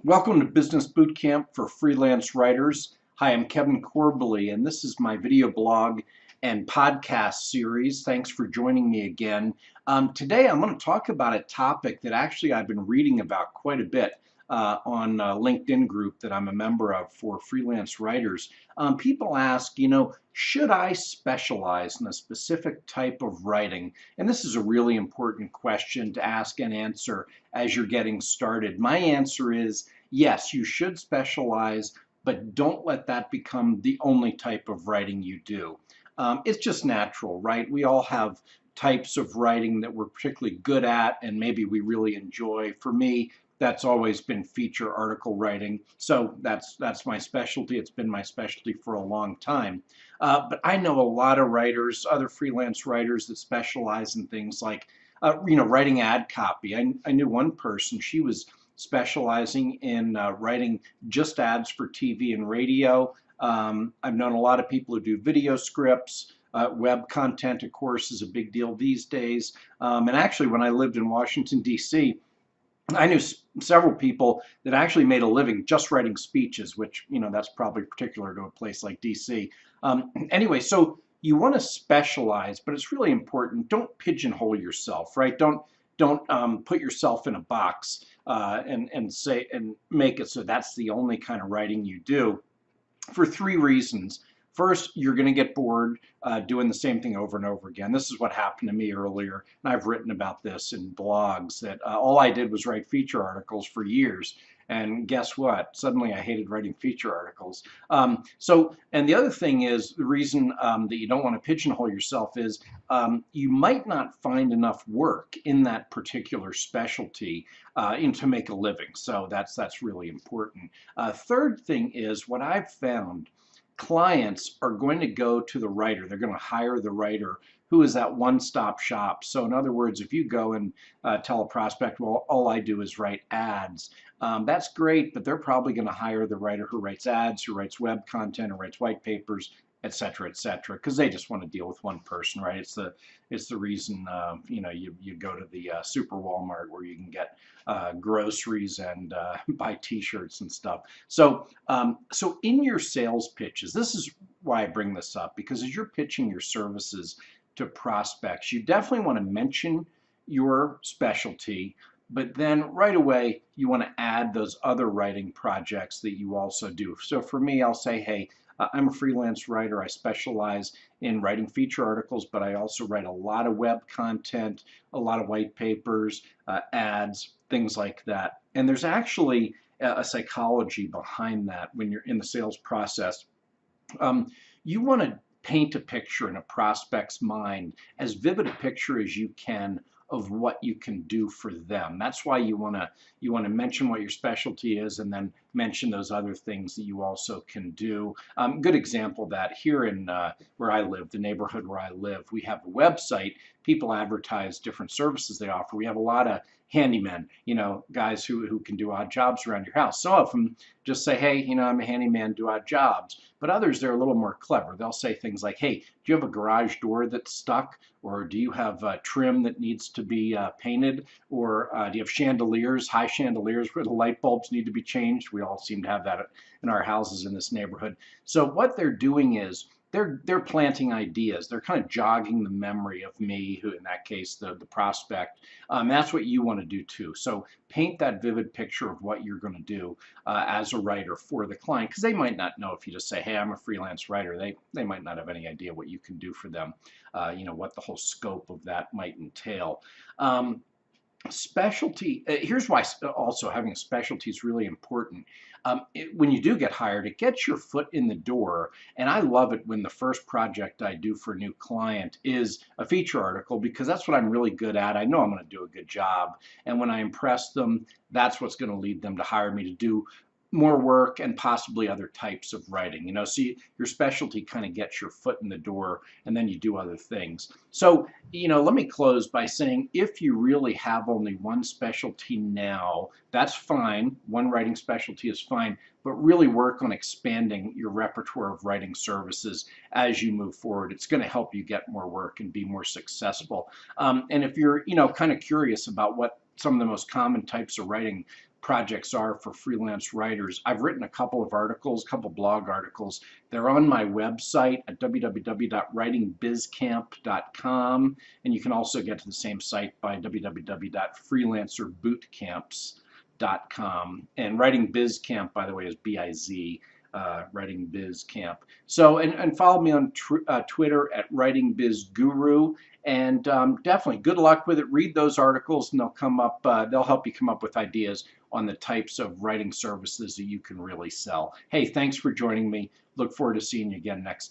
Welcome to Business Bootcamp for Freelance Writers. Hi, I'm Kevin Corbally, and this is my video blog and podcast series. Thanks for joining me again. Today, I'm going to talk about a topic that actually I've been reading about quite a bit on a LinkedIn group that I'm a member of for freelance writers. People ask, should I specialize in a specific type of writing? And this is a really important question to ask and answer as you're getting started. My answer is yes, you should specialize, but don't let that become the only type of writing you do. It's just natural, right? We all have types of writing that we're particularly good at and maybe we really enjoy. For me, that's always been feature article writing. So that's my specialty. It's been my specialty for a long time. But I know a lot of writers, other freelance writers that specialize in things like, writing ad copy. I knew one person, she was specializing in writing just ads for TV and radio. I've known a lot of people who do video scripts. Web content, of course, is a big deal these days. And actually, when I lived in Washington, D.C., I knew several people that actually made a living just writing speeches, which, that's probably particular to a place like DC. Anyway, so you want to specialize, but it's really important. Don't pigeonhole yourself, right? Don't put yourself in a box and say and make it so that's the only kind of writing you do for three reasons. First, you're going to get bored doing the same thing over and over again. This is what happened to me earlier, and I've written about this in blogs, that all I did was write feature articles for years. And guess what? Suddenly I hated writing feature articles. And the other thing is, the reason that you don't want to pigeonhole yourself is you might not find enough work in that particular specialty to make a living. So that's really important. Third thing is, what I've found, clients are going to go to the writer. They're going to hire the writer who is that one-stop shop. So in other words, if you go and tell a prospect, well, all I do is write ads, that's great, but they're probably going to hire the writer who writes ads, who writes web content, who writes white papers, et cetera, because they just want to deal with one person, right? It's the reason you go to the super Walmart where you can get groceries and buy T-shirts and stuff. So in your sales pitches, this is why I bring this up, because as you're pitching your services to prospects, you definitely want to mention your specialty, but then right away you want to add those other writing projects that you also do. So for me, I'll say, hey, I'm a freelance writer. I specialize in writing feature articles, but I also write a lot of web content, a lot of white papers, ads, things like that. And there's actually a psychology behind that when you're in the sales process. You want to paint a picture in a prospect's mind, as vivid a picture as you can, of what you can do for them. That's why you want to mention what your specialty is, and then mention those other things that you also can do. Good example of that, here in where I live, the neighborhood where I live, we have a website. People advertise different services they offer. We have a lot of handymen, guys who can do odd jobs around your house. Some of them just say, hey, I'm a handyman, do odd jobs. But others, they're a little more clever. They'll say things like, hey, do you have a garage door that's stuck? Or do you have trim that needs to be painted? Or do you have chandeliers, high chandeliers where the light bulbs need to be changed? We all seem to have that in our houses in this neighborhood. So what they're doing is they're planting ideas. They're kind of jogging the memory of me, who in that case, the prospect. That's what you want to do too. So paint that vivid picture of what you're going to do as a writer for the client, because they might not know. If you just say, hey, I'm a freelance writer, they might not have any idea what you can do for them, what the whole scope of that might entail. Specialty, here's why also having a specialty is really important. When you do get hired, it gets your foot in the door, and I love it when the first project I do for a new client is a feature article, because that's what I'm really good at. I know I'm going to do a good job, and when I impress them, that's what's going to lead them to hire me to do more work and possibly other types of writing. So your specialty kind of gets your foot in the door, and then you do other things. So, let me close by saying, if you really have only one specialty now, that's fine. One writing specialty is fine, but really work on expanding your repertoire of writing services as you move forward. It's going to help you get more work and be more successful. And if you're, kind of curious about what some of the most common types of writing projects are for freelance writers. I've written a couple of articles, a couple blog articles. They're on my website at www.writingbizcamp.com, and you can also get to the same site by www.freelancerbootcamps.com. And Writing Biz Camp, by the way, is B-I-Z, Writing Biz Camp. So, and follow me on Twitter at Writing Biz Guru. And definitely good luck with it. Read those articles and they'll come up, they'll help you come up with ideas on the types of writing services that you can really sell. Hey, thanks for joining me. Look forward to seeing you again next time.